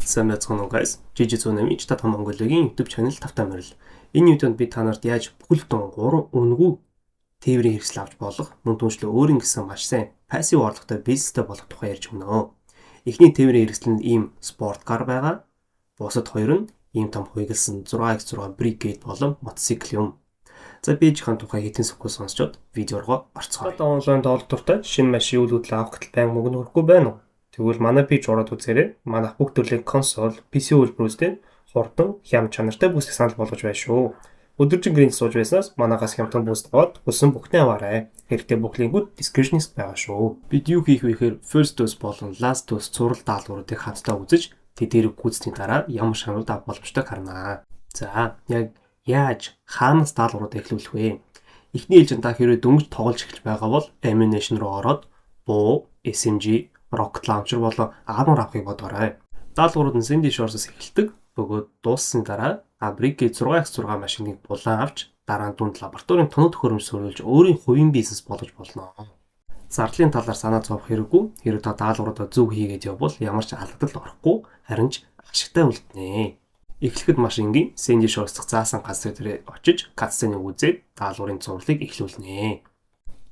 Сайн байцгаана уу guys. Жижигцүүнэмий та том Монголигийн YouTube channel тавтай морил. Энэ видеонд би та нарт яаж бүхэл бүтэн 3 үнэгүй тээврийн хэрэгсэл авч болох мөн түншлээ өөрийн гэсэн маш сайн пассив орлоготой бизнестэй болох тухай ярьж өгнө. Эхний тээврийн хэрэгсэл нь ийм спорт кар байгаа. Бусад хоёр нь ийм том хуйгалсан 6x6 бригейд болон мотоцикл юм. За бижийн тухай хэдэн секунд сонсчод видео руу орцгоё. Одоо онлайн тоглолттой шинэ машин үйл хөдлөл авах гэтэл байнга мөнгө нөхөхгүй байна уу? Тэгвэл манай пэйж ороод үзээрэй. Манайх бүх төрлийн консол, PC үйлдвэрүүдтэй хурдан, хям чанартай бүсийг санал болгож байна шүү. Өдөржин гэрийн сууж байснаас манайхаас хямдхан бүс аваад хүссэн бүхнээ аваарай. Хэрэгтэй бүх линкүүд description-д байгаа шүү. Бид юу хийх вэ гэхээр first dose болон last dose цуврал даалгавруудыг хамтдаа үзэж тэдгээрийг гүйцэтгэхийн дараа ямар шанууд авах боломжтойг харнаа. За, яг яаж хаанаас даалгавруудыг эхлүүлэх вэ? Эхний ээлжинд та хэрвээ дөнгөж тоглож эхэлж байгаа бол ammunition руу ороод буу, SMG, rocket launcher болон armor авахыг бодоорой. Даалгаврууд нь Sandy Shores-с эхэлдэг. Бөгөөд дууссаны дараа Brigade 6x6 машиныг булаан авч дараа нь дунд лабораторийн тоног төхөөрөмж сөрүүлж өөрийн хувийн бизнес болгож болно. Зардлын талаар санаа зовох хэрэггүй. Хэрэв та даалгавруудаа зөв хийгээд явбал ямар ч алдагдал орохгүй, харин ч ашигтай үлдэнэ. Эхлэхэд машингийн Sandy Shores дахь заасан газар дээр очиж катсценыг үзээд даалгаврын зурлыг эхлүүлнэ.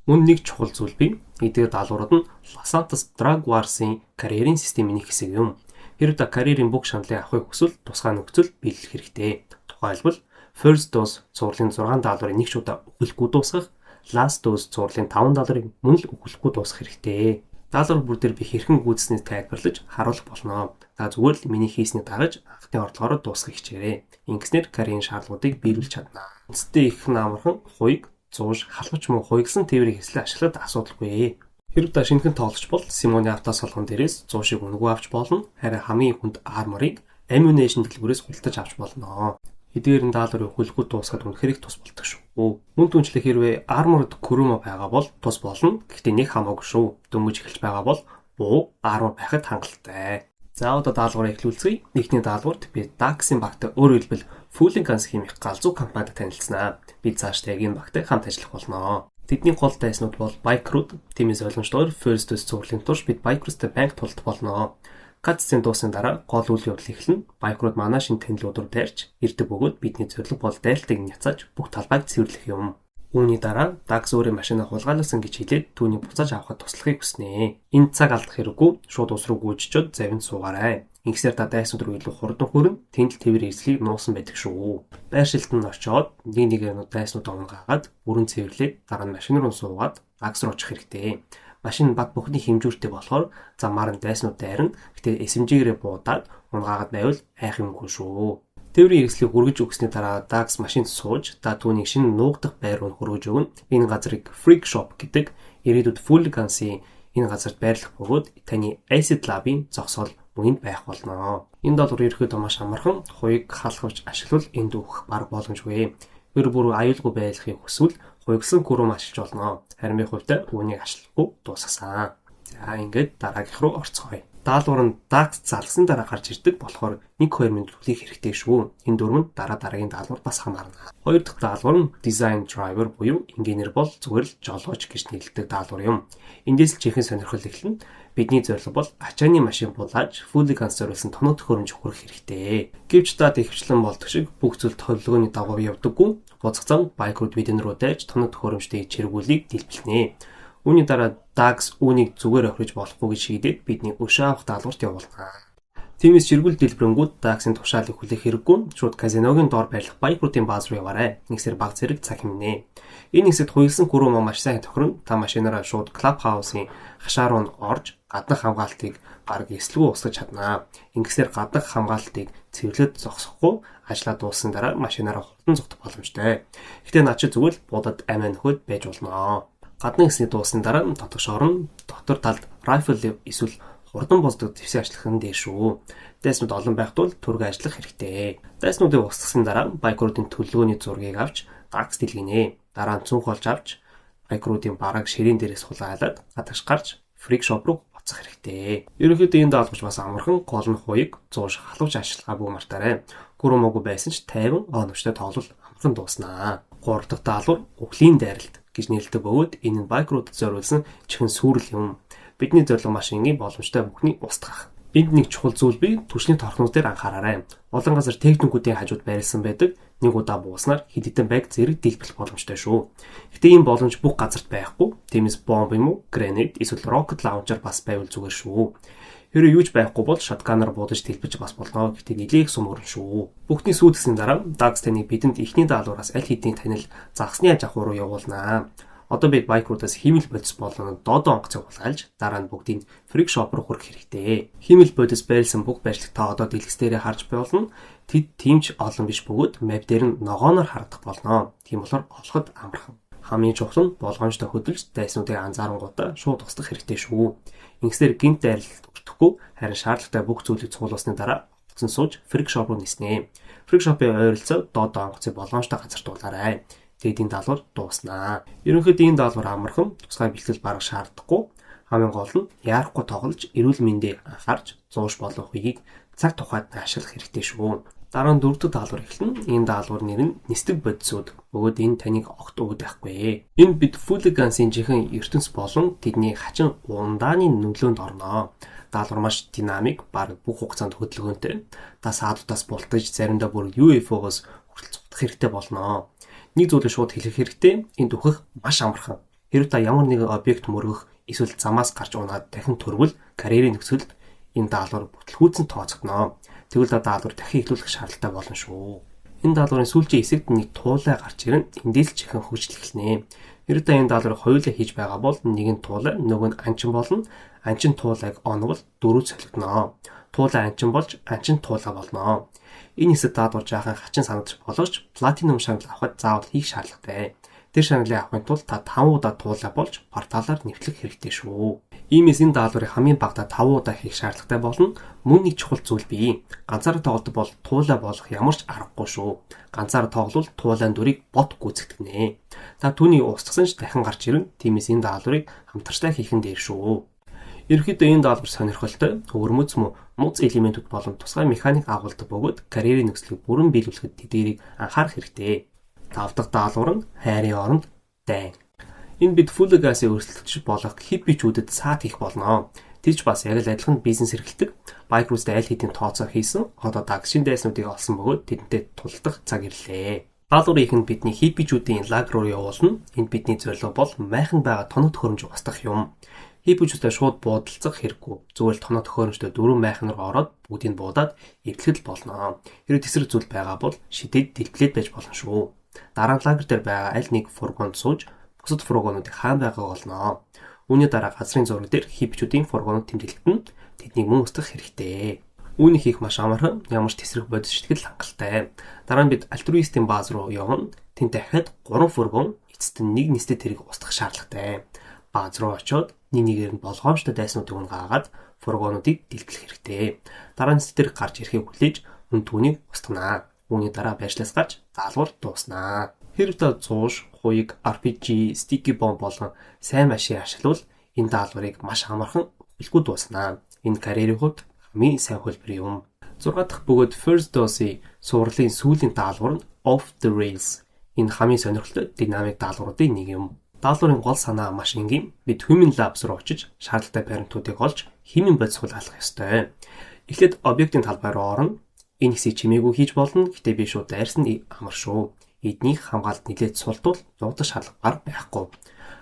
Мөн нэг чухал зүйл бий. Эдгээр даалгаврууд нь Los Santos Drug Wars-ийн карьерийн системийн нэг хэсэг юм. Хэрэв та карьерийн бүх шаналлыг авахыг хүсвэл тусгай нөхцөл биелэх хэрэгтэй. Тухайлбал First Dose цувралын 6 даалгаврыг нэг шудаа өгөхгүй дуусгах, Last Dose цувралын 5 даалгаврыг мөн л өгөхгүй дуусгах хэрэгтэй. Даалгавар бүр дээр би хэрхэн гүйцэснээ тайлбарлаж харуулах болно. Та зүгээр л миний хийснийг дагаж анхны орлогоор дуусгах хичээрэй. Ингэснээр карьерийн шаардлагуудыг биелүүлж чадна. Үнэстээ их намархан хуйг зууж халууч мөн хуйгалсан тээврийн хэслээ ашиглаад асуудалгүй. Хэрэв та шинэхэн тоглож бол Симоны автосолгон дээрээс 100 шиг үнэгүй авч болно. Харин хамгийн хүнд арморыг ammunition дэлгүүрээс худалдаж авч болно. Эдгээр нь даалгаврыг хөлгүүд дуусгаад үнэхээр их тус болдог шүү. Мөн түнчлэх хэрвээ арморд курuma байгаа бол тус болно. Гэхдээ нэг хамаагүй шүү. Дөнгөж эхэлж байгаа бол буу армор байхад хангалттай. За одоо даалгаврыг эхлүүлцгээе. Эхний даалгаварт би Dax-ийн багтай өөрөөр хэлбэл Fueling Guns хэмээх галзуу компанид танилцсанаа. Бид цаашдаа яг энэ багтай хамт ажиллах болно. Тэдний гол дайснууд бол Bike-рууд. Тиймээс ойлгомжтойгоор First Dose цувралын турш бид Bike-руудтай банк тулд болно. Катцын дуусны дараа гол үйл явдал эхэлнэ. Bike-рууд манай шинэ танилуудаар дайрч ирдэг бөгөөд бидний зорилго бол дайралтыг няцааж бүх талбайг цэвэрлэх юм. Үүний дараа Dax өөрийн машинаа хулгайлуулсан гэж хэлээд түүнийг буцааж авахд туслахыг хүснэ. Энэ цаг алдах хэрэггүй. Шууд ус руу гүйжчихэд завинд суугаарай. Ингэсээр та дайснууд руу илүү хурдан хүрэн тэнд л тээврийн эслийг нуусан байдаг шүү. Байр шилтэн нь очоод нэг нэгээр дайснууд онгаагаад бүрэн цэвэрлээд дараа нь машин руу суугаад Dax руу очих хэрэгтэй. Машин баг бүхний хэмжүүртэй болохоор замаар нь дайснууд дайрна. Гэтэ SMG-гээрээ буудаад унгаагаад байвал айх юмгүй шүү. Тээврийн хэрэгслийг хүргэж өгсөний дараа Dax машинд сууж та түүнийг шинэ нуугдах байр руу хөргөж өгнө. Энэ газрыг Freak Shop гэдэг ирээдүйд Fueling Guns-ийн энэ газарт байрлах бөгөөд таны Acid Lab-ийн зогсоол мөнд байх болно. Энэ даалгавар ерөөхдөө маш амархан, хуйг халахвч ашиглавал энд өгөх баг боломжгүй. Гэр бүр аюулгүй байхыг хүсвэл хуйгсан курум ашиглаж болно. Харин би хувьдаа үүнийг ашиглахгүй дуусгасан. За ингээд дараагийнх руу орцгоё. Даалгавар нь Dax залгсан дараа гарч ирдэг болохоор 1-2 минут хүлээх хэрэгтэй шүү. Энэ дөрвөнд дараагийн даалгавар бас хамаарна. Хоёр дахь даалгавар нь Design Driver буюу инженер бол зүгээр л жолооч гэж нэрлэдэг даалгавар юм. Эндээс л чихэн сонирхол эхэлнэ. Бидний зорилго бол ачааны машин булааж Fueling Guns зориулсан тоног төхөөрөмж хүргэх хэрэгтэй. Гэвч та ихэвчлэн болдог шиг бүх зүйл төлөвлөгөөний дагуу явдаггүй. Буцах зам Bike-рууд бидэн рүү дайж тоног төхөөрөмжтэй чиргүүлийг дэлбэлнэ. Үүний дараа Dax үүнийг зүгээр охирж болохгүй гэж шийдээд бидний өшөө авах даалгаварт явуулна. Тиймээс чиргүүл дэлбэрэнгүүд Dax-ын тушаалыг хүлээх хэрэггүй. Шууд казиногийн доор байрлах Bike-руудын бааз руу яваарай. Нэгсээр баг зэрэг цаг хэмнэ. Энэ хэсэгт хуйлсан курuma маш сайн тохирно. Та машинаараа шууд Clubhouse-ийн хашаа руу орж гаднах хамгаалтыг гараг эслгүй усгаж чаднаа. Ингэсээр гаднах хамгаалтыг цэвэрлээд зогсохгүй ажлаа дууссан дараа машинаараа хурдан зогтох боломжтой. Гэтэ наа чи зүгээр л будад амиа нөхөд байж болно. Гадны хэсний дуусны дараа дотогш орно. Дотор талд rifle эсвэл хурдан болдог твсээ ажиллах нь дээр шүү. Дайснууд олон байх тул түргэ ажиллах хэрэгтэй. Дайснуудыг устгасан дараа Bike-руудын төлөвлөгөөний зургийг авч Dax дэлгэнэ. Дараа нь цүнх олж авч Bike-руудын бараг ширээн дээрээс хулгайлаад гадагш гарч Freak Shop руу буцах хэрэгтэй. Ерөнхийдөө энэ даалгавар бас амархан гол нь хуйг зууж халууч ашиглаагүй мартаарай. Гүрмөөгүй байсан ч 50 оновчтой тоглол амархан дууснаа. 3 дахь даалгавар өвлийн дайралт гэж нэрлэдэг бөгөөд энэ нь Bike-руудад зориулсан чихэн сүрэл юм. Бидний зорилго машингийн боломжтой бүхний устгах. Энд нэг чухал зүйл бий түвшний торхнууд дээр анхаараарай. Олон газар техникүүдийн хажууд байрлсан байдаг. Нэг удаа бууснаар хэд хэдэн байг зэрэг дэлбэлэх боломжтой шүү. Гэтэ ийм боломж бүх газарт байхгүй. Тиймээс бомб юм уу, гранит, эсвэл rocket launcher бас байвал зүгээр шүү. Хэрэв юуж байхгүй бол шотганаар буудаж дэлбэж бас болно. Гэтэ нэлээх сумурн шүү. Бүхний сүйтгэсний дараа Dax таныг бидэнд эхний даалгавраас аль хэдийн танил загсны аж ахуй руу явуулнаа. Одоо бид байкуудаас химэл бодис болон додо онгоцыг хулгайлж дараа нь бүгдийг фрик шоп руу хүргэх хэрэгтэй. Химэл бодис байрлсан бүх байршлыг та одоо дэлгэц дээрээ харж болно. Тэд тимч олон биш бөгөөд мап дээр нь ногооноор харагдах болно. Тийм болохоор олоход амархан. Хамгийн чухал нь болгоомжтой хөдөлж дайснуудыг анзаарангуудаа шууд устгах хэрэгтэй шүү. Ингэснээр гинт дайралт өртөхгүй харин шаардлагатай бүх зүйлийг цуглуулсны дараа утсан сууж фрик шоп руу ниснэ. Фрик шопын ойролцоо додо онгоцыг болгоомжтой газар дуулаарай. Тэгээд энэ даалгавар дууснаа. Ерөнхийдөө энэ даалгавар амархан, тусгай бэлтгэл бараг шаардахгүй. Хамгийн гол нь яарахгүй тоглож, эрүүл мэндийг анхаарч, зууш болох үеийг цаг тухайд ашиглах хэрэгтэй шүү. Дараа нь дөрөвдүгээр даалгавар эхэлнэ. Энэ даалгавар нэр нь нисдэг бодисууд. Бөгөөд энэ таныг огт өгöd байхгүй. Энэ бид Fullegan's-ийн жинхэнэ ертөнц болон тэдний хачин ундааны нөлөөнд орноо. Даалгавар маш динамик, бараг бүх хугацаанд хөдөлгөөнтэй. Та саадуудаас бултаж, заримдаа бүр UFO-гоос хүртэл цутгах хэрэгтэй болно. Нэг зүйлийг шууд хэлэх хэрэгтэй. Энд үхэх маш амархан. Хэрэв та ямар нэгэн объект мөргөх, эсвэл замаас гарч унаад дахин төрвөл карьерийн нөхцөлд энэ даалгавар бүтлгүүцэн тооцогдно. Тэгвэл та даалгавар дахин эхлүүлэх шаардлагатай болно шүү. Энэ даалгаврын сүүлийн хэсэгт нэг туулай гарч ирэн эндээс ч ихэнх хөгжлөлнэ. Хэрэв та энэ даалгаврыг хоёулаа хийж байгаа бол нэг нь туулай, нөгөө нь анчин болно. Анчин туулайг оновол дөрөв солигдно. Туулай анчин болж анчин туулай болно. Энэ хэсэг даадвар жаахан хачин санагдаж боловч платинум шагнал авахд заавал хийх шаардлагатай. Тэр шагналыг авахын тулд та 5 удаа туулай болж порталаар нэвтлэх хэрэгтэй шүү. Иймээс энэ даалгаврыг хамгийн багадаа 5 удаа хийх шаардлагатай болно. Мөн нэг чухал зүйл бий. Ганцаараа тоглох бол туулай болох ямар ч аргагүй шүү. Ганцаараа тоглол туулайн дүрийг бот гүйцэтгэнэ. Та түүний устгасан ч дахин гарч ирнэ. Тиймээс энэ даалгаврыг хамтарчтай хийх нь дээр шүү. Ерөнхийдөө энэ даалгавар сонирхолтой, өвөрмөц муц элементүүд болон тусгай механик агуулдаг бөгөөд карьерийн нөхцөлийг бүрэн биелүүлэхэд тэдгээрийг анхаарах хэрэгтэй. 5 дахь даалгавар нь хайрын оронд дайн. Энэ бид Fullegan's-ийн өрсөлдөгч болох хиппичүүдэд саад хийх болно. Тэд ч бас яг л адилхан бизнес эрхэлдэг. Байкруудад аль хэдийн тооцоо хийсэн. Одоо дагшин дайснуудыг олсон бөгөөд тэдэнтэй тулдах цаг ирлээ. Даалгаврын ихэнд бидний хиппичүүдийн лагер руу явуулна. Энд бидний зорилго бол майхан байгаа тоног төхөөрөмж устгах юм. Хиппичүүдээ шууд буудалцах хэрэггүй. Зүгээр л тоноо төхөөрөмжтэй дөрвөн майхан руу ороод бүгдийг буудаад эвлэхэд болно. Хэрэв тесрэг зүйл байгаа бол шидэд дэлбэлээд байж болно шүү. Дараа нь лагер дээр байгаа аль нэг фургонд сууж бусад фургонуудыг хаан байгааг олно. Үүний дараа газрын зураг дээр хиппичүүдийн фургонууд тэмдэглэгдэн тэднийг мөн устгах хэрэгтэй. Үүнийг хийх маш амархан, ямар ч тесрэг бодис шитгэл хангалттай. Дараа нь бид альтруистийн бааз руу явна. Тэнд дахиад 3 фургон эцэст нь нэг нистэд тэрийг устгах шаардлагатай. Бааз руу очиод нэгээр нь болгоомжтой дайснуудыг унгаагаад фургонуудыг дэлбэлэх хэрэгтэй. Дараа нь нистэд гарч ирэхийг хүлээж үн түүнийг устгана. Үүний дараа байршлаас гарч даалгавар дууснаа. Хэрэв та зууш, хуйг, RPG, sticky bomb болон сайн машин ашиглавал энэ даалгаврыг маш амархан бэлгүү дууснаа. Энэ карьерийн хувьд хамгийн сайн хөлбөр юм. 6 дахь бөгөөд First Dose-ийн сурлалын сүүлийн даалгавар нь Off the Rails. Энэ хамгийн сонирхолтой динамик даалгавруудын нэг юм. Даалгаврын гол санаа маш энгийн. Бид Human Labs руу очиж шаардлагатай баримтуудыг олж химийн бодис хулгайлах ёстой. Эхлээд объектын талбай руу орно. Энэ хэсийг чимээгүй хийж болно. Гэтэ би шууд дайрсан амар шүү. Эднийх хамгаалалт нэлээд султвал дуудах шаардлага байхгүй.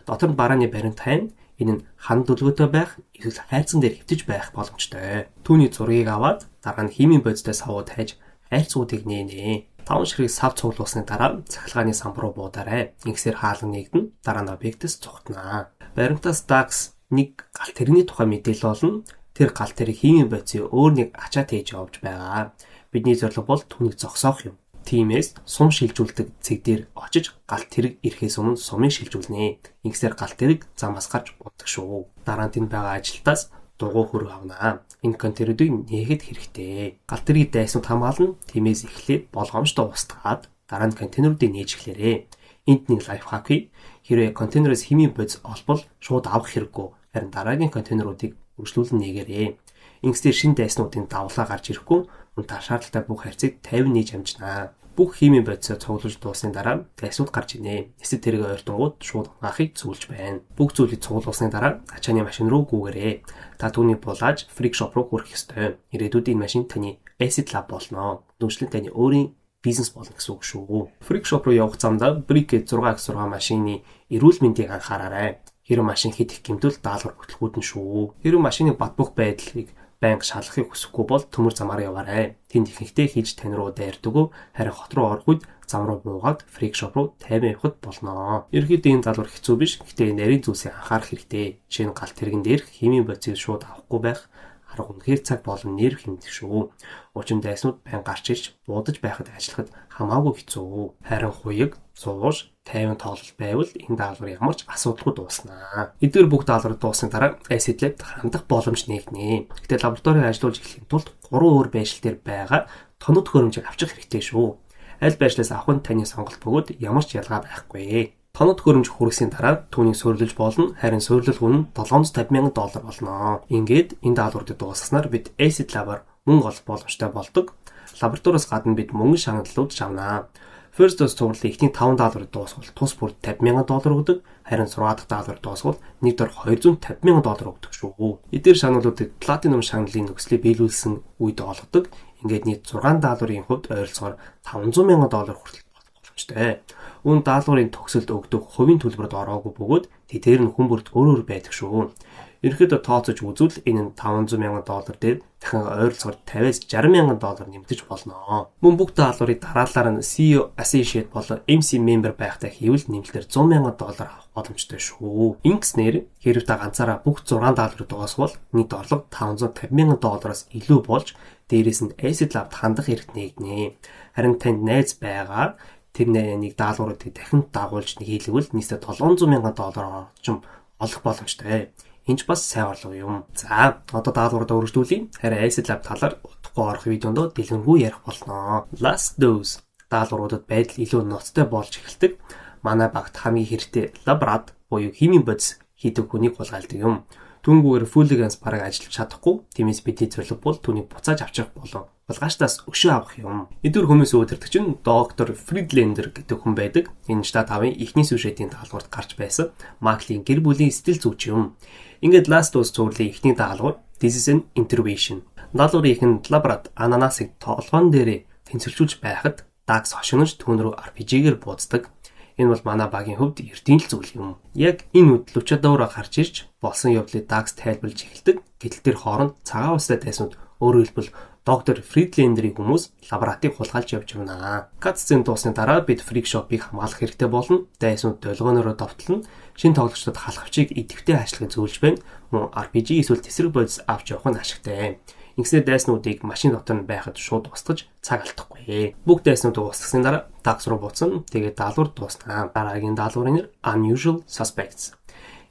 Дотор нь барааны баримт хайн. Энэ нь хан дүлгөөтэй байх, эсвэл хайрцан дээр хэвтэж байх боломжтой. Түүний зургийг аваад дараа нь химийн бодистой савууд хайж хайрцуудыг нээнэ. 5 ширхэг сав цуглуулсны дараа цахилгааны самбар руу буудаарай. Ингэсээр хаалга нэгдэн дараа нь объектээс цугтнаа. Баримтаас Dax нэг галт тэрэгний тухай мэдээлэл олно. Тэр галт тэрэг химийн бодисын өөр нэг ачаат хийж явж байгаа. Бидний зорилго бол түүнийг зогсоох юм. Тиймээс сум шилжүүлдэг цэг дээр очиж галт тэрэг ирэхээс өмнө сумыг шилжүүлнэ. Ингэсээр галт тэрэг замаас гарч унтдаг шүү. Дараа нь тэнд байгаа ажилтнаас дугуй хөрөг авнаа. Энэ контейнерыг нээхэд хэрэгтэй. Галт тэргийг дайснууд хамгаална. Тиймээс эхлээд болгоомжтой устгаад дараа нь контейнеруудыг нээж эхлээрэй. Энд нэг лайфхак бий. Хэрвээ контейнероос химийн бодис олбол шууд авах хэрэггүй. Харин дараагийн контейнеруудыг үргэлжлүүлэн нээгээрэй. Ингэснээр шинэ дайснуудын давлаа гарч ирэхгүй. Та шаардлагатай бүх харьцыг 50 нээж амжнаа. Бүх химийн бодисоо цуглуулж дуусны дараа дайснууд гарч ирнэ. Эсвэл тэрийг ойртонгууд шууд унаахыг зөвлөж байна. Бүх зүйлийг цуглуулсны дараа ачааны машин руу гүүгээрэй. Та түүнийг булааж фрик шоп руу хүрэх ёстой. Ирээдүйд энэ машин таны Acid Lab болно. Нүжлэн таны өөрийн бизнес болно гэсэн үг шүү. Фрик шоп руу явах замдаа Brick 6x6 машины эрүүл мэндийг анхаараарай. Хэрэв машин хэд их гэмтэл даалгавар бүтлгүүд нь шүү. Хэрэв машины бат бөх байдлыг банк шалгахыг хүсэхгүй бол төмөр замаар яваарай. Тэнд ихэнхдээ хийж тань руу дайрдаг, харин хот руу орох үед зам руу буугаад фрик шоп руу тайван явахд болно. Ерөнхийдөө энэ залуур хэцүү биш. Гэхдээ нарийн зүйлсийг анхаарах хэрэгтэй. Жишээ нь галт тэрэгэн дээрх химийн бодисыг шууд авахгүй байх арга үнэхээр цаг болон нерв хэмнэх шүү. Уучим дайснууд байн гарч ирж буудаж байхад ажиллахад хамаагүй хэцүү. Харин хуйг, зууш, тайван тоглол байвал энэ даалгавар ямар ч асуудалгүй дууснаа. Эдгээр бүх даалгавар дуусны дараа Acid Lab хандах боломж нэгнэ. Гэхдээ лабораторийг ажиллуулж эхлэхийн тулд 3 өөр байшил дээр байгаа тоног төхөөрөмжийг авчих хэрэгтэй шүү. Аль байшлаас авах нь таны сонголт бөгөөд ямар ч ялгаа байхгүй. Тоног төхөөрөмж хүргэсийн дараа түүнийг суйрлаж болно. Харин суйрлал хүн $750,000 болно. Ингээд энэ даалгаврыг дуусгаснаар бид Acid Lab-аар мөнгө олох боломжтой болдог. Лабораториос гадна бид мөнгө шаналлууд авнаа. First dose цуглалын эхний 5 даалгаврыг дуусгавал тус бүр $50,000 өгдөг. Харин 6 дахь даалгаврыг дуусгавал нэг дор $250,000 өгдөг шүү. Эдгээр шаналлуудыг Platinum шаналлын нөхцөлийг биелүүлсэн үед олгодог. Ингээд нийт 6 даалгаврын хувьд ойролцоогоор $500,000 хүртэл боломжтой. Үүн даалгаврын төгсөлд өгдөг хувийн төлбөрөд ороогүй бөгөөд тэдгээр нь хүн бүрд өөр байдаг шүү. Ерөнхийдөө тооцож үзвэл энэ нь $500,000 дээр дахин ойролцоогоор $50,000-60,000 нэмэгдэж болно. Мөн бүх даалгаврыг дараалалаар нь CEO Associate болон MC member байхтай хийвэл нэмэлтээр $100,000 авах боломжтой шүү. Ингэснээр хэрэв та ганцаараа бүх 6 даалгаврыг дуусгавал нийт орлого $550,000-аас илүү болж дээрээс нь Acid Lab хандах эрхт нэгнэ. Харин танд найз байгаа тэр нэг даалгавруудыг дахин дагуулж хийлгвэл нийтдээ $700,000 орчим олох боломжтой. Энд ч бас сайн орлого юм. За, одоо даалгавраа өргөжлүүлье. Харин Acid Lab талаар утгагүй орох видеонд дэлгэрэнгүй ярих болно. Last dose даалгавруудад байдал илүү ноцтой болж эхэлдэг. Манай багт хамгийн хэрэгтэй лаборат буюу химийн бодис хийдэг хүнийг хулгайлдаг юм. Түүнгүүгээр фулиганс бараг ажиллаж чадахгүй. Тиймээс бидний зорилго бол түүнийг буцааж авчих болов. Булгаачлаас өшөө авах юм. Эдгээр хүмүүс өөдөртөг чинь доктор Friedlander гэдэг хүн байдаг. Энэ штат 5-ын эхний сюжетийн даалгаварт гарч байсан Маклийн гэр бүлийн сэтгэл зүйч юм. Ингээд Last Dose цувралын эхний даалгавар This is an intervention. Даалгаврын ихэнд лаборат ананасыг толгоон дээрээ тэнцвэржүүлж байхад Dax хошигнож түүн рүү RPG-гээр бууддаг. Энэ бол манай багийн хувьд эрдийн л зүйл юм. Яг энэ үед Luchador гарч ирж болсон явдлыг Dax тайлбарлаж эхэлдэг. Гэтэл тэр хооронд цагаан устай дайснууд өөрөөр хэлбэл доктор Friedlander-ийн хүмүүс лаборатыг хулгайлж явж байна. Cutscene дуусны дараа бид Freak Shop-ыг хамгаалах хэрэгтэй болно. Дайснууд долгионороо довтлон шинэ тоглогчдод халахвчийг идэвхтэй ажиллахыг зөвлөж байна. Мөн RPG эсвэл тесрэг бодис авч явах нь ашигтай. Ингэснээр дайснуудыг машин дотор нь байхад шууд устгаж цаг алдахгүй. Бүх дайснуудыг устгасны дараа Dax руу буцсан. Тэгээд даалгавар дуусна. Дараагийн даалгаврын нэр Unusual Suspects.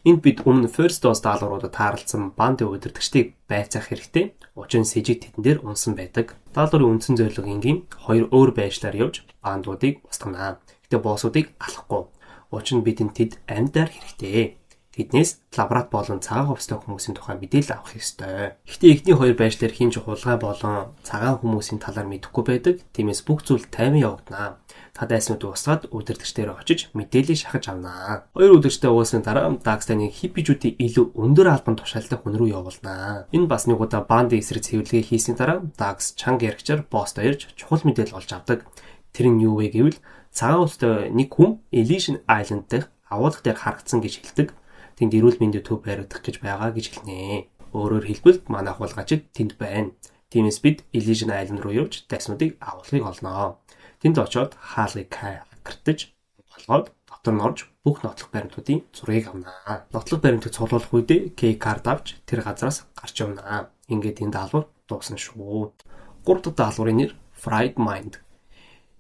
Энд бид өмнө First Dose даалгавруудад тааралцсан банд удирдагчдыг байцаах хэрэгтэй. Учир нь сэжиг тедэн дээр унсан байдаг. Даалгаврын үндсэн зорилго энгийн 2 өөр байшлаар явж бандуудыг устгана. Гэтэ боссуудыг алахгүй. Учир нь бидэнд тэд амьдаар хэрэгтэй. Тэднээс лаборат болон цагаан хувцастай хүмүүсийн тухай мэдээлэл авах ёстой. Гэхдээ эхний 2 байшлаар хинж хулгай болон цагаан хүмүүсийн талаар мэдэхгүй байдаг. Тиймээс бүх зүйл тайван явагдана. Та дайснуудыг устгаад удирдагчдээр очиж мэдээлэл шахаж авнаа. 2 удирдагчтай уулсны дараа Dax таны хиппижүүдийн илүү өндөр албан тушаалтай хүн рүү явуулнаа. Энэ бас нэг удаа банд эсрэг цэвэрлэгээ хийсний дараа Dax чанга яригчаар босстой ирж чухал мэдээлэл олж авдаг. Тэр нь юу вэ гэвэл цагаан хувцастай нэг хүн Elysian Island дэх агуулга дээр харагдсан гэж хэлдэг. Тэнд эрүүл мэндийн төв баригдах гэж байгаа гэж хэлнэ. Өөрөөр хэлбэл манай хулгайчид тэнд байна. Тиймээс бид Elysian Island руу явж дайснуудыг агуулгыг олноо. Тэнд очоод хаалгыг хакертаж болгоод дотор нь орж бүх нотлох баримтуудын зургийг авнаа. Нотлох баримтыг цуглуулах үедээ key-card авч тэр газраас гарч явнаа. Ингээд энэ даалгавар дуусна шүү. 3 дахь даалгаврын нэр Fried Mind.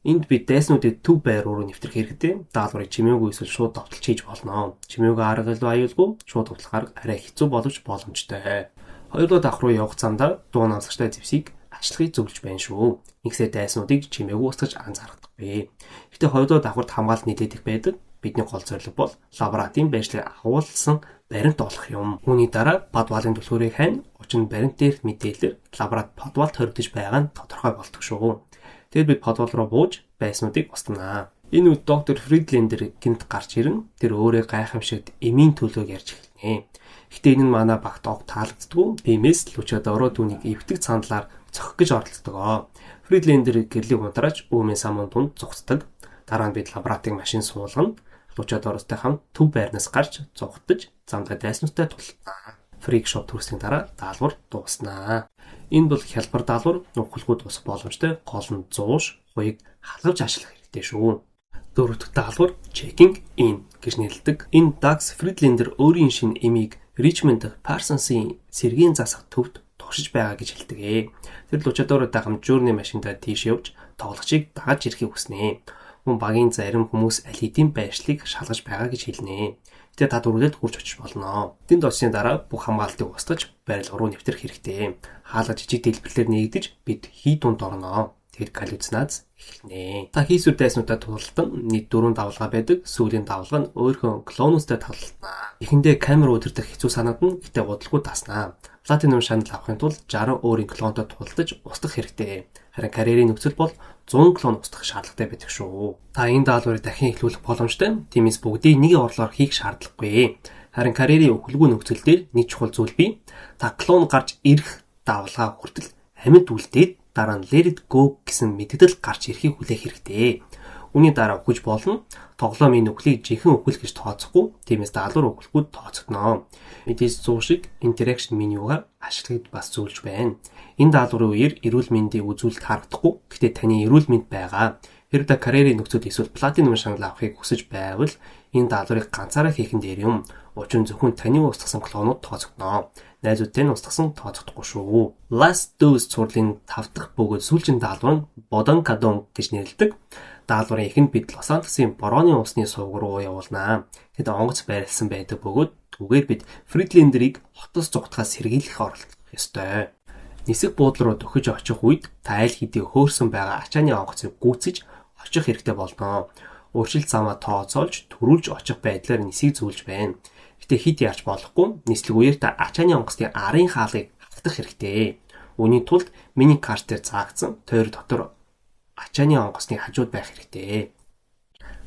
Энд бид дайснуудыг төв байр руу нэвтрэх хэрэгтэй. Даалгаврыг чимээгүй эсвэл шууд довтлж хийж болно. Чимээгүй арга аюулгүй, шууд довтлох арга арай хэцүү боловч боломжтой. Хоёрдугаар давх руу явах замдаа дуу намсагчтай зэвсийг ажиллахыг зөвлөж байна шүү. Нэгсээ дайснуудыг чимээгүй устгаж анзаардаггүй. Гэхдээ хоёрдугаар давхарт хамгаалалт нийлээд их байдаг. Бидний гол зорилго бол лаборатын байршлыг агуулсан баримт олох юм. Үүний дараа подвалын түлхүүрийг хань, учир нь баримт дээрх мэдээлэлээр лаборат подвалд хоригдож байгаа нь тодорхой болдог шүү. Тэгэд бид подвал руу бууж байснуудыг устгана. Энэ үед доктор Фридлендер гинт гарч ирэн тэр өөрөө гайхамшигт эмийн төлөөг ярьж эхэлнэ. Гэхдээ энэ нь манай багт ог таалагддгүй. Тиймээс Лучадоро түүнийг эвтэг цандлаар цохих гэж оролддог. Фридлендер гэрлийг унтрааж өөмийн самуун дунд зугтдаг. Дараа нь бид лаборатори машин суулгана. Лучадоростой хамт төв байрнаас гарч зугтаж замдаа дайснуудтай тултана. Фрик шоп төрсний дараа даалгавар дуусна. Энэ бол хялбар даалгавар нөхөлгүүд ус боломжтой гол нь 100 хуйг халгавж ашиглах хэрэгтэй шүү. Дөрөв дэх даалгавар checking in гэж нэрлэдэг. Энэ Dax Friedlander өөрийн шинэ эмийг Richmond Parsons-ийн сэргийн засах төвд туршиж байгаа гэж хэлдэг. Тэр Лучадоротой хамт журны машиндаа тийш явж тоглогчийг дагаж ирэхийг хүснэ. Мөн багийн зарим хүмүүс аль хэдийн байршлыг шалгаж байгаа гэж хэлнэ. Гэтэ та дөрвөлд хурж очиж болно. Тэнд очсны дараа бүх хамгаалтыг устгаж барилга руу нэвтрэх хэрэгтэй. Хаалга жижиг дэлбэрлэлээр нэгдэж бид хий дунд орно. Тэгэд галлюцинац эхэлнэ. Та хийсвэр дайснуудаа тултан нийт 4 давлгаа байдаг. Сүүлийн давлгаа нь өөрхөн клонустай таллтана. Эхэндээ камер удирдах хэцүү санагдана. Гэтэ удалгүй таснаа. Платинум шанал авахын тулд 60 өөрийн клонтой тулдаж устгах хэрэгтэй. Харин карьерийн нөхцөл бол 100 клон устгах шаардлагатай байдаг шүү. Та энэ даалгаврыг дахин эхлүүлэх боломжтой. Тиймээс бүгдийг нэг орлоор хийх шаардлагагүй. Харин карьерийн өхөлгүй нөхцөл дээр нэг чухал зүйл бий. Та клон гарч ирэх давлгаа хүртэл амьд үлдээд дараа нь let it go гэсэн мэддэл гарч ирэхийг хүлээх хэрэгтэй. Үүний дараа өгч болно. Тоглоомын нүхлийг жинхэнэ өгөх гэж тооцохгүй. Тиймээс даалгавар өгөхгүйд тооцогдно. Мэдээж 100 шиг interaction менюга ашиглахад бас зөвлөж байна. Энэ даалгаврын үеэр эрүүл мэндийг үзүүлэлт харагдахгүй. Гэхдээ таны эрүүл мэнд байгаа. Хэрвээ та карьерийн нөхцөл эсвэл платинум шагнал авахыг хүсэж байвал энэ даалгаврыг ганцаараа хийхэн дээр юм. Учир нь зөвхөн таны устгасан клонууд тооцогдно. Найзуудтай нь устгасан тооцохдохгүй шүү. Last Dose цуурлын 5 дахь бөгөөд сүүлчийн даалгавар нь Bodonkadon гэж нэрлэдэг. Даалгаврын эхэнд бид Лос Анжелесын борооны усны сувг руу явуулнаа. Тэд онгоц байрлсан байдаг бөгөөд түгээр бид Friedlanderийг хотоос зугатахаас сэргийлэх оролдох ёстой. Нисэх буудлын руу дөхөж очих үед та аль хэдийн хөөрсөн байгаа ачааны онгоцыг гүйцэж очих хэрэгтэй болно. Өөрчлөлт замаа тооцоолж төрүүлж очих байдлаар нисийг зөвлөж байна. Гэтэ хит яарч болохгүй. Нислэг үеэр та ачааны онгоцны арын хаалгыг хавтах хэрэгтэй. Үүний тулд миний карт дээр заагдсан тойр дотор ачааны онгоцны хажууд байх хэрэгтэй.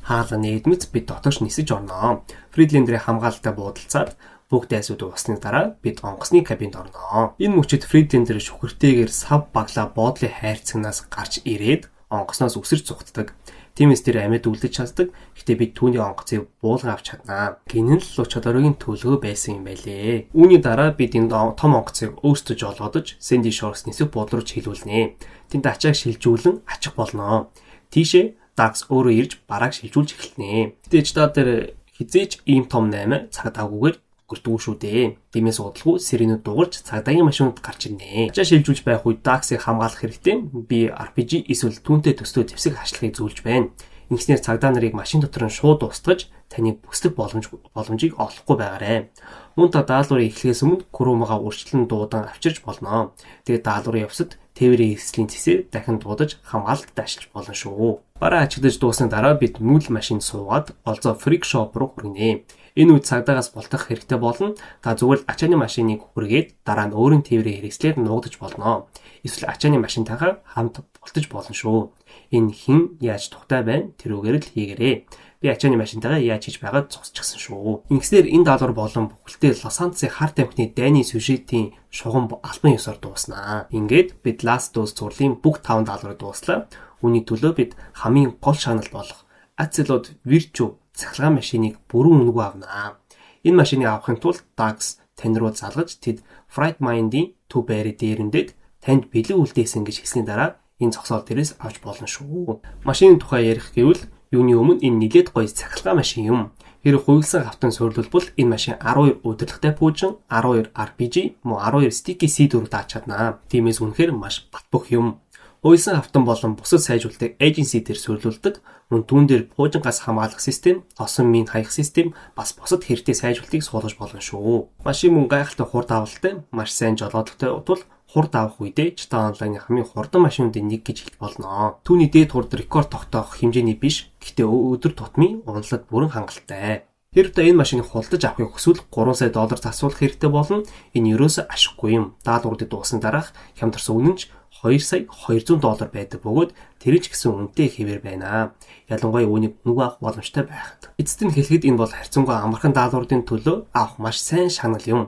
Хаалга нэгдмэц бид дотоош нисэж орно. Friedlander-ийн хамгаалалтаа буудалцаад бүх дайсууд уусны дараа бид онгоцны кабинд орно. Энэ мөчид Friedlander шүхэртэйгээр сав баглаа боодлын хайрцагнаас гарч ирээд онгоцноос үсэрч зугтдаг. Тиймээс тэр амьд үлдэж чаддаг. Гэтэ бид түүний онгоцыг буулган авч чаднаа. Гинэн л Лучадорогийн төлөө байсан юм байлээ. Үүний дараа бид энэ том онгоцыг өөрсдөө жолоодож Sandy Shores нисэх буудлын руу чиглүүлнэ. Тэнд ачааг шилжүүлэн ачих болно. Тийшээ Dax өөрөө ирж барааг шилжүүлж эхэлнэ. Гэтэ та тэр хизээч ийм том 8 цагдаагүйгээр гөрдгөө шүү дээ. Тиймээс удалгүй сиренүүд дуурж цагдаагийн машинууд гарч ирнэ. Ачаа шилжүүлж байх үед Dax-ыг хамгаалах хэрэгтэй. Би RPG эсвэл түүнтэй төслөө зэвсэг хашлахыг зөвлөж байна. Ингэснээр цагдаа нарыг машин дотор нь шууд устгаж таны бүслэх боломжийг олохгүй байгаарай. Мөн та даалгаврыг эхлэхээс өмнө Chrome-гаа өөрчлөн дуудан авчирч болно. Тэгээд даалгаврын явцад тээврийн хэслийн цэсээр дахин дуудаж хамгаалтад ашиглаж болно шүү. Бараа ачигдаж дуусны дараа бид мөл машинд суугаад олзоо Freak Shop руу хүргэнэ. Энэ үед цагдаагаас болтох хэрэгтэй болно. Та зүгээр л ачааны машиныг хүргээд дараа нь өөрийн тээврийн хэрэгслээр нуугдаж болно. Эсвэл ачааны машинтайгаа хамт болтож болно шүү. Энэ хэн яаж тухтай байна тэрүүгээр л хийгээрэй. Би ачааны машинтайгаа яаж хийж байгааг зогсчихсан шүү. Ингэснээр энэ даалгавар болон бүхэлдээ Лос Анжелесын хар тамхины дайны сюжетийн шугам албан ёсоор дууснаа. Ингээд бид Last Dose цуурлын бүх 5 даалгаврыг дууслаа. Үүний төлөө бид хамгийн гол шагнал болох Axelrod Virtue цахилгаан машиныг бүрэн үнэгүй авнаа. Энэ машиныг авахын тулд Dax тань руу залгаж тэд Frightmind-ийн төв байрны дээрэндээ танд бэлэг үлдээсэн гэж хэлсний дараа энэ зогсоол дээрээс авч болно шүү. Машины тухай ярих гэвэл юуны өмнө энэ нэлээд гоё цахилгаан машин юм. Хэрэг хуйлсан хавтан суйрлуулбал энэ машин 12 удирдлагатай пуужин, 12 RPG, мөн 12 sticky C4 дааж чаднаа. Тиймээс үнэхээр маш бат бөх юм. Хуйлсан хавтан болон бусад сайжруулалтыг agency дээр суйрлуулдаг. Мөн түүн дээр пуужингаас хамгаалах систем, тосон мин хаях систем, бас бусад хэрэгтэй сайжруулалтыг суулгаж болно шүү. Машин мөн гайхалтай хурд авалттай, маш сайн жолоодлоготой тул хурд авах үедээ GTA Online-ийн хамгийн хурдан машинуудын нэг гэж хэлж болно. Түүний дээд хурд рекорд тогтоох хэмжээний биш, гэхдээ өдөр тутмын уналаад бүрэн хангалттай. Хэрвээ энэ машиныг худалдаж авахыг хүсвэл $3 сая засуулах хэрэгтэй болно. Энэ ерөөсөө ашиггүй юм. Даалгавруудыг дууссан дараах хямдарсан үнэнч $2,200 байдаг бөгөөд тэр ч гэсэн үнэтэй хэвээр байна. Ялангуяа үүнийг үнэгүй авах боломжтой байхад. Эцэст нь хэлэхэд энэ бол харьцангуй амархан даалгаврын төлөө авах маш сайн шагнал юм.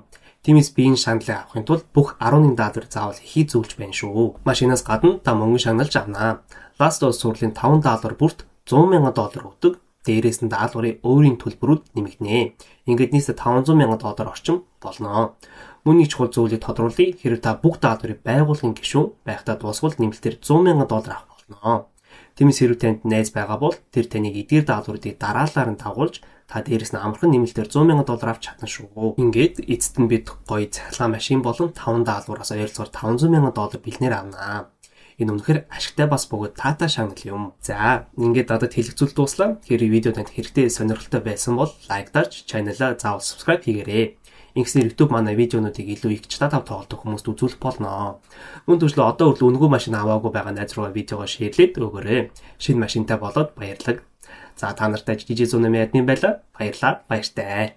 Тиймээс биеийн шаналлыг авахын тулд бүх 11 даалгавар заавал хийх зөвлөж байна шүү. Машинаас гадна та мөнгө шаналж авнаа. Last-of-Us сурлын 5 даалгавар бүрт $100,000 өгдөг. Дээрээс нь даалгаврын өөрийн төлбөрүүд нэмэгдэнэ. Ингээд нийтдээ $500,000 орчим болно. Мөн нэг чухал зүйлийг тодруулъя. Хэрэв та бүх даалгаврыг байгуулгын гишүүн байхдаа дуусвал нэмэлтээр $100,000 авах болно. Тиймээс хэрэв танд найз байгаа бол тэр таныг эдгээр даалгавруудыг дараалалаар нь дагуулж та дээрээс нь амархан нэмэлтээр $100,000 авч чадна шүү. Ингээд эцэст нь бид гоё цахилгаан машин болон 5 даалгавраас ойролцоогоор $500,000 бэлнээр авнаа. Энэ үнэхээр ашигтай бас бөгөөд таатай шагнал юм. За, ингээд надад хэлэх зүйл дуслаа. Тэгэхээр видео танд хэрэгтэй сонирхолтой байсан бол лайк дарж, channel-аа заавал subscribe хийгээрэй. Ингэснээр YouTube манай видеонуудыг илүү их татав тоглох хүмүүст үзүүлэх болно. Мөн түвшлээ одоо хүртэл үнэгүй машин аваагүй байгаа найз руугаа видеогоо шеэрлээд өгөөрэй. Шинэ машинтай болоод баярлалаа. За та нартай жижиг зүүн нэмээд юм байла. Баярлалаа. Баяртай.